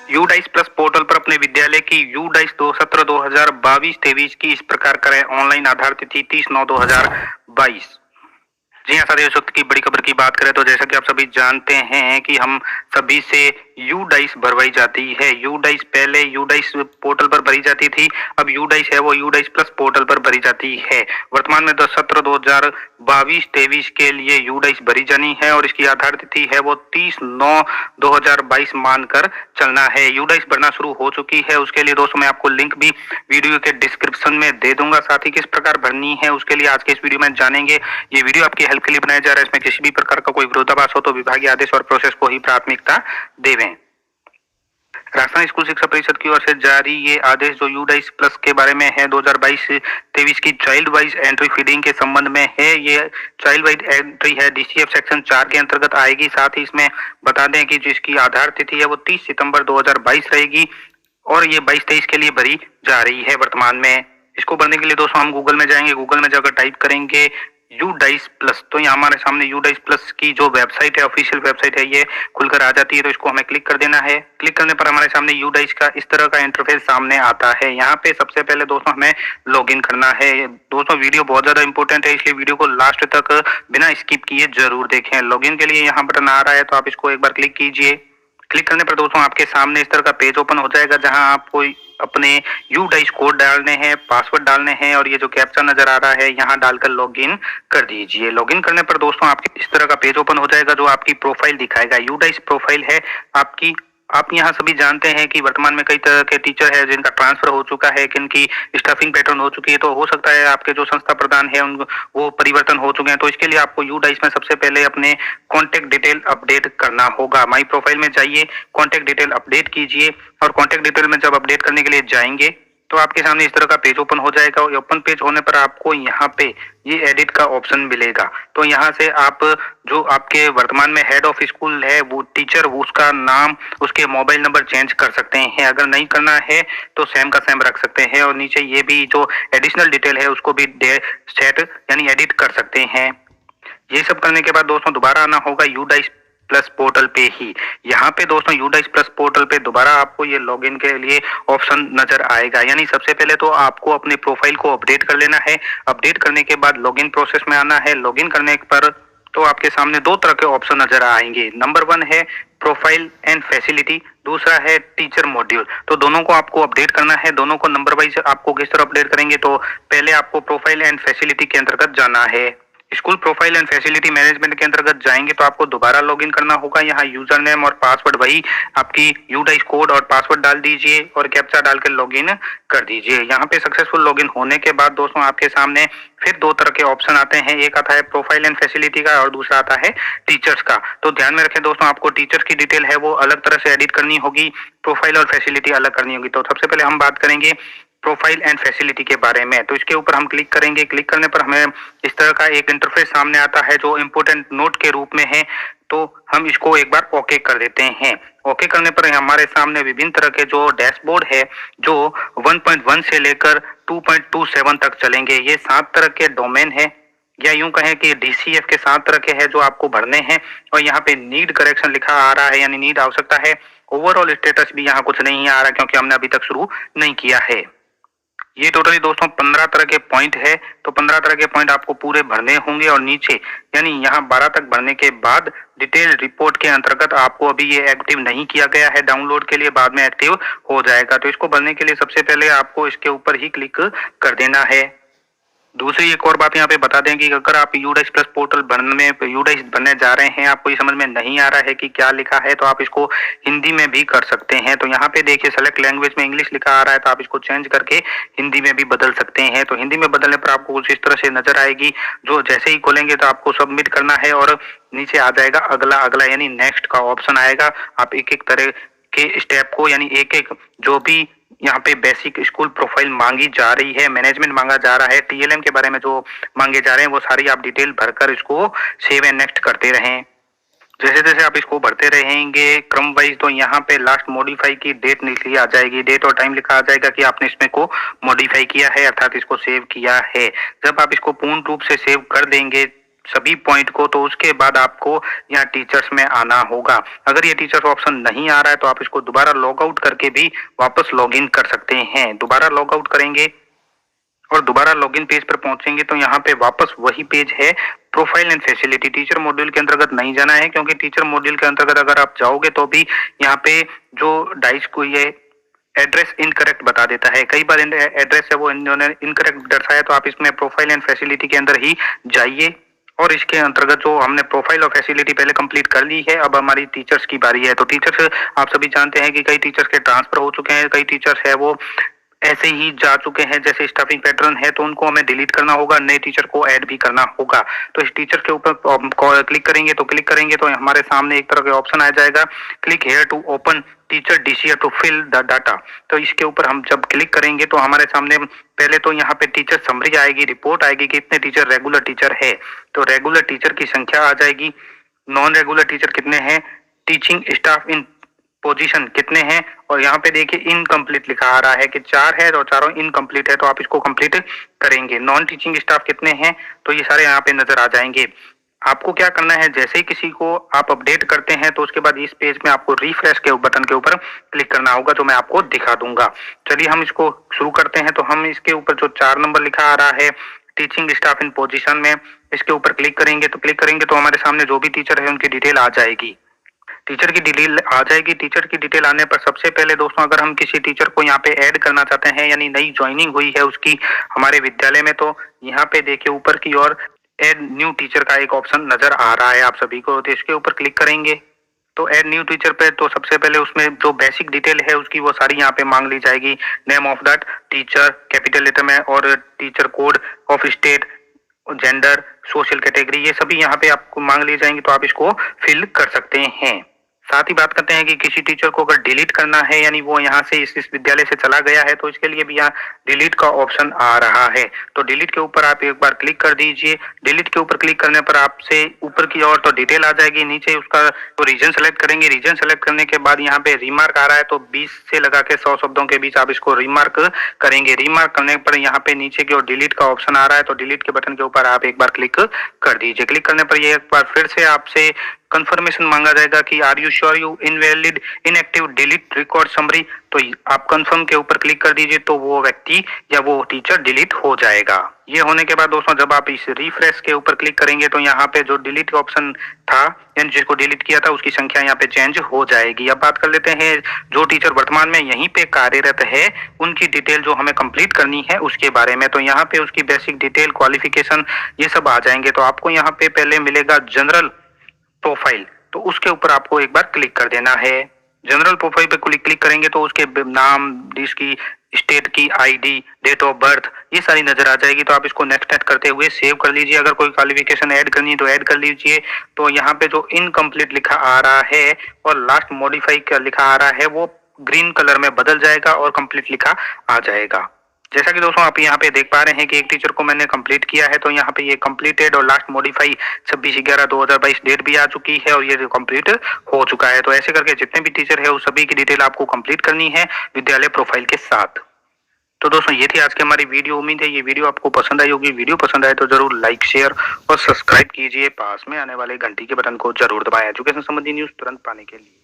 You dice plus portal पर अपने विद्यालय की यू डाइस 2017-2022 की इस प्रकार करें ऑनलाइन आधार तिथि 30/9/2022। जी हाँ साथियों, इस वक्त की बड़ी खबर की बात करें तो जैसा कि आप सभी जानते हैं कि हम सभी से यू डाइस भरवाई जाती है। यू डाइस पहले यू डाइस पोर्टल पर भरी जाती थी, अब यू डाइस है वो यू डाइस प्लस पोर्टल पर भरी जाती है। वर्तमान में 2017-2022 के लिए यू डाइस भरी जानी है और इसकी आधार तिथि है वो 30/9/2022 मानकर चलना है। यू डाइस भरना शुरू हो चुकी है। उसके लिए दोस्तों मैं आपको लिंक भी वीडियो के डिस्क्रिप्शन में दे दूंगा। साथ ही किस प्रकार भरनी है उसके लिए आज के इस वीडियो में जानेंगे। ये वीडियो आपकी हेल्प के लिए बनाया जा रहा है। इसमें किसी भी प्रकार का कोई विरोधाभास हो तो विभागीय आदेश और प्रोसेस को ही प्राथमिकता देवें। राजस्थान स्कूल शिक्षा परिषद की ओर से जारी ये आदेश जो यू डाइस प्लस के बारे में है 2022-23 की चाइल्ड वाइज एंट्री फीडिंग के संबंध में है। ये चाइल्ड वाइज एंट्री है डीसीएफ सेक्शन 4 के अंतर्गत आएगी। साथ ही इसमें बता दें कि जिसकी आधार तिथि है वो 30 सितंबर 2022 रहेगी और ये 22-23 के लिए भरी जा रही है वर्तमान में। इसको भरने के लिए दोस्तों हम गूगल में जाएंगे। गूगल में जाकर टाइप करेंगे यू डाइस प्लस, तो यहाँ हमारे सामने यू डाइस प्लस की जो वेबसाइट है, ऑफिशियल वेबसाइट है, ये खुलकर आ जाती है। तो इसको हमें क्लिक कर देना है। क्लिक करने पर हमारे सामने यू डाइस का इस तरह का इंटरफेस सामने आता है। यहाँ पे सबसे पहले दोस्तों हमें लॉगिन करना है। दोस्तों वीडियो बहुत ज्यादा इंपॉर्टेंट है, इसलिए वीडियो को लास्ट तक बिना स्किप किए जरूर देखें। लॉगिन के लिए यहाँ बटन आ रहा है तो आप इसको एक बार क्लिक कीजिए। क्लिक करने पर दोस्तों आपके सामने इस तरह का पेज ओपन हो जाएगा जहां आपको अपने यू डाइस कोड डालने हैं, पासवर्ड डालने हैं और ये जो कैप्चा नजर आ रहा है यहाँ डालकर लॉगिन कर दीजिए। लॉगिन करने पर दोस्तों आपके इस तरह का पेज ओपन हो जाएगा जो आपकी प्रोफाइल दिखाएगा। यू डाइस प्रोफाइल है आपकी। आप यहाँ सभी जानते हैं कि वर्तमान में कई तरह के टीचर है जिनका ट्रांसफर हो चुका है, किनकी स्टाफिंग पैटर्न हो चुकी है। तो हो सकता है आपके जो संस्था प्रधान है उन वो परिवर्तन हो चुके हैं। तो इसके लिए आपको यू डाइस में सबसे पहले अपने कॉन्टेक्ट डिटेल अपडेट करना होगा। माई प्रोफाइल में जाइए, कॉन्टेक्ट डिटेल अपडेट कीजिए और कॉन्टेक्ट डिटेल में जब अपडेट करने के लिए जाएंगे तो आपके सामने इस तरह का पेज ओपन हो जाएगा। और ओपन पेज होने पर आपको यहाँ पे ये एडिट का ऑप्शन मिलेगा। तो यहाँ से आप जो आपके वर्तमान में हेड ऑफ स्कूल है वो टीचर, वो उसका नाम, उसके मोबाइल नंबर चेंज कर सकते हैं। अगर नहीं करना है तो सेम का सेम रख सकते हैं और नीचे ये भी जो एडिशनल डिटेल है उसको भी सेट यानी एडिट कर सकते हैं। ये सब करने के बाद दोस्तों दोबारा आना होगा यू डाइस प्लस पोर्टल पे ही। यहाँ पे दोस्तों यू डाइस प्लस पोर्टल पे दोबारा आपको ये लॉगिन के लिए ऑप्शन नजर आएगा। यानी सबसे पहले तो आपको अपने प्रोफाइल को अपडेट कर लेना है। अपडेट करने के बाद लॉगिन प्रोसेस में आना है। लॉगिन करने पर तो आपके सामने दो तरह के ऑप्शन नजर आएंगे। नंबर 1 है प्रोफाइल एंड फैसिलिटी, दूसरा है टीचर मॉड्यूल। तो दोनों को आपको अपडेट करना है। दोनों को नंबर वाइज आपको किस तरह अपडेट करेंगे तो पहले आपको प्रोफाइल एंड फैसिलिटी के अंतर्गत जाना है। School profile and facility management के अंतर्गत जाएंगे तो आपको दोबारा लॉगिन करना होगा। यहाँ यूजर नेम और पासवर्ड वही आपकी यू डाइस कोड और पासवर्ड डाल दीजिए और कैप्चा डालकर लॉगिन कर दीजिए। यहाँ पे सक्सेसफुल लॉगिन होने के बाद दोस्तों आपके सामने फिर दो तरह के ऑप्शन आते हैं। एक आता है प्रोफाइल एंड फैसिलिटी का और दूसरा आता है टीचर्स का। तो ध्यान में रखें दोस्तों, आपको टीचर्स की डिटेल है वो अलग तरह से एडिट करनी होगी, प्रोफाइल और फैसिलिटी अलग करनी होगी। तो सबसे पहले हम बात करेंगे प्रोफाइल एंड फैसिलिटी के बारे में। तो इसके ऊपर हम क्लिक करेंगे। क्लिक करने पर हमें इस तरह का एक इंटरफेस सामने आता है जो इम्पोर्टेंट नोट के रूप में है। तो हम इसको एक बार ओके कर देते हैं। ओके करने पर हमारे सामने विभिन्न तरह के जो डैशबोर्ड है जो 1.1 से लेकर 2.27 तक चलेंगे। ये 7 तरह के डोमेन है या यूं कहें कि डीसीएफ के 7 तरह के हैं जो आपको भरने हैं। और यहाँ पे नीड करेक्शन लिखा आ रहा है यानी नीड आवश्यकता है। ओवरऑल स्टेटस भी यहाँ कुछ नहीं आ रहा क्योंकि हमने अभी तक शुरू नहीं किया है। ये टोटली दोस्तों 15 तरह के पॉइंट है। तो 15 तरह के पॉइंट आपको पूरे भरने होंगे और नीचे यानी यहाँ 12 तक भरने के बाद डिटेल रिपोर्ट के अंतर्गत आपको अभी ये एक्टिव नहीं किया गया है डाउनलोड के लिए, बाद में एक्टिव हो जाएगा। तो इसको भरने के लिए सबसे पहले आपको इसके ऊपर ही क्लिक कर देना है। दूसरी एक और बात यहाँ पे बता दें कि अगर आप यू डाइस प्लस पोर्टल भरने जा रहे हैं, आपको ये समझ में नहीं आ रहा है कि क्या लिखा है तो आप इसको हिंदी में भी कर सकते हैं। तो यहाँ पे देखिए सेलेक्ट लैंग्वेज में इंग्लिश लिखा आ रहा है तो आप इसको चेंज करके हिंदी में भी बदल सकते हैं। तो हिंदी में बदलने पर आपको कुछ इस तरह से नजर आएगी। जो जैसे ही खोलेंगे तो आपको सबमिट करना है और नीचे आ जाएगा अगला अगला यानी नेक्स्ट का ऑप्शन आएगा। आप एक एक तरह के स्टेप को यानी एक एक जो भी यहाँ पे बेसिक स्कूल प्रोफाइल मांगी जा रही है, मैनेजमेंट मांगा जा रहा है, टीएलएम के बारे में जो मांगे जा रहे हैं वो सारी आप डिटेल भरकर इसको सेव एंड नेक्स्ट करते रहें। जैसे जैसे आप इसको भरते रहेंगे क्रम वाइज तो यहाँ पे लास्ट मॉडिफाई की डेट निकली आ जाएगी। डेट और टाइम लिखा आ जाएगा कि आपने इसमें को मॉडिफाई किया है अर्थात इसको सेव किया है। जब आप इसको पूर्ण रूप से सेव कर देंगे सभी पॉइंट को, तो उसके बाद आपको यहाँ टीचर्स में आना होगा। अगर ये टीचर्स ऑप्शन नहीं आ रहा है तो आप इसको दोबारा लॉग आउट करके भी वापस लॉग इन कर सकते हैं। दोबारा लॉग आउट करेंगे और दोबारा लॉगिन पेज पर पहुंचेंगे तो यहाँ पे वापस वही पेज है, profile and facility. Teacher module के अंतर्गत नहीं जाना है, क्योंकि टीचर मॉड्यूल के अंतर्गत अगर आप जाओगे तो भी यहाँ पे जो डाइस को ये एड्रेस इनकरेक्ट बता देता है। कई बार एड्रेस है वो इन्होंने इनकरेक्ट दर्शाया, तो आप इसमें प्रोफाइल एंड फैसिलिटी के अंदर ही जाइए और इसके अंतर्गत जो हमने प्रोफाइल और फैसिलिटी पहले कंप्लीट कर ली है, अब हमारी टीचर्स की बारी है। तो टीचर्स आप सभी जानते हैं कि कई टीचर्स के ट्रांसफर हो चुके हैं, कई टीचर्स है वो ऐसे ही जा चुके हैं, जैसे स्टाफिंग पैटर्न है, तो उनको हमें डिलीट करना होगा, नए टीचर को ऐड भी करना होगा। तो इस टीचर के ऊपर क्लिक करेंगे तो हमारे सामने एक तरह का ऑप्शन आ जाएगा, click here to open teacher DCA to fill the data. तो इसके ऊपर हम जब क्लिक करेंगे तो हमारे सामने पहले तो यहाँ पे टीचर समरी आएगी, रिपोर्ट आएगी कि इतने टीचर रेगुलर टीचर है, तो रेगुलर टीचर की संख्या आ जाएगी, नॉन रेगुलर टीचर कितने हैं, टीचिंग स्टाफ इन पोजीशन कितने हैं, और यहाँ पे देखिए इनकम्प्लीट लिखा आ रहा है कि 4 है और चारों इनकम्प्लीट है, तो आप इसको कंप्लीट करेंगे। नॉन टीचिंग स्टाफ कितने हैं, तो ये सारे यहाँ पे नजर आ जाएंगे। आपको क्या करना है, जैसे ही किसी को आप अपडेट करते हैं तो उसके बाद इस पेज में आपको रिफ्रेश के बटन के ऊपर क्लिक करना होगा, जो मैं आपको दिखा दूंगा। चलिए हम इसको शुरू करते हैं। तो हम इसके ऊपर जो 4 नंबर लिखा आ रहा है टीचिंग स्टाफ इन पोजीशन में, इसके ऊपर क्लिक करेंगे तो हमारे सामने जो भी टीचर है उनकी डिटेल आ जाएगी। टीचर की डिटेल आ जाएगी। टीचर की डिटेल आने पर सबसे पहले दोस्तों, अगर हम किसी टीचर को यहाँ पे ऐड करना चाहते हैं, यानी नई ज्वाइनिंग हुई है उसकी हमारे विद्यालय में, तो यहाँ पे देखिए ऊपर की ओर ऐड न्यू टीचर का एक ऑप्शन नजर आ रहा है आप सभी को, तो इसके ऊपर क्लिक करेंगे। तो ऐड न्यू टीचर पे तो सबसे पहले उसमें जो बेसिक डिटेल है उसकी वो सारी यहाँ पे मांग ली जाएगी, name of that teacher capital letter में, और teacher code of state, gender, social category, ये सभी यहाँ पे आपको मांग ली जाएंगी, तो आप इसको फिल कर सकते हैं। साथ ही बात करते हैं कि किसी टीचर को अगर डिलीट करना है, यानी वो यहाँ से इस विद्यालय से चला गया है, तो इसके लिए भी यहाँ डिलीट का ऑप्शन आ रहा है। तो डिलीट के ऊपर आप एक बार क्लिक कर दीजिए। डिलीट के ऊपर क्लिक करने पर आपसे ऊपर की ओर तो डिटेल आ जाएगी, नीचे उसका तो रीजन सेलेक्ट करेंगे। रीजन सेलेक्ट करने के बाद यहाँ पे रिमार्क आ रहा है, तो 20 से लगा के 100 शब्दों के बीच आप इसको रिमार्क करेंगे। रिमार्क करने पर यहाँ पे नीचे की ओर डिलीट का ऑप्शन आ रहा है, तो डिलीट के बटन के ऊपर आप एक बार क्लिक कर दीजिए। क्लिक करने पर ये एक बार फिर से आपसे कंफर्मेशन मांगा जाएगा कि are you sure you invalid inactive delete record summary, तो आप कंफर्म के ऊपर क्लिक कर दीजिए, तो वो व्यक्ति या वो टीचर डिलीट हो जाएगा। ये होने के बाद दोस्तों, जब आप इस रिफ्रेश के ऊपर क्लिक करेंगे तो यहाँ पे जो डिलीट का ऑप्शन था, यानी जिसको डिलीट किया था, उसकी संख्या यहाँ पे चेंज हो जाएगी। अब बात कर लेते हैं जो टीचर वर्तमान में यहीं पे कार्यरत है, उनकी डिटेल जो हमें कंप्लीट करनी है उसके बारे में। तो यहाँ पे उसकी बेसिक डिटेल, क्वालिफिकेशन, ये सब आ जाएंगे। तो आपको यहाँ पे पहले मिलेगा जनरल प्रोफाइल, तो उसके ऊपर आपको एक बार क्लिक कर देना है। जनरल प्रोफाइल पे क्लिक करेंगे तो उसके नाम, इसकी स्टेट की आईडी, डेट ऑफ बर्थ, ये सारी नजर आ जाएगी। तो आप इसको नेक्स्ट करते हुए सेव कर लीजिए। अगर कोई क्वालिफिकेशन ऐड करनी है तो ऐड कर लीजिए। तो यहाँ पे जो इनकम्प्लीट लिखा आ रहा है और लास्ट मॉडिफाई का लिखा आ रहा है, वो ग्रीन कलर में बदल जाएगा और कंप्लीट लिखा आ जाएगा। जैसा कि दोस्तों आप यहाँ पे देख पा रहे हैं कि एक टीचर को मैंने कंप्लीट किया है, तो यहाँ पे ये कंप्लीटेड और लास्ट मॉडिफाई 26/11/2022 डेट भी आ चुकी है और ये कंप्लीट हो चुका है। तो ऐसे करके जितने भी टीचर है उस सभी की डिटेल आपको कंप्लीट करनी है विद्यालय प्रोफाइल के साथ। तो दोस्तों ये थी आज की हमारी वीडियो। उम्मीद है ये वीडियो आपको पसंद आई होगी। वीडियो पसंद आए तो जरूर लाइक, शेयर और सब्सक्राइब कीजिए। पास में आने वाले घंटी के बटन को जरूर दबाएं एजुकेशन संबंधी न्यूज तुरंत पाने के लिए।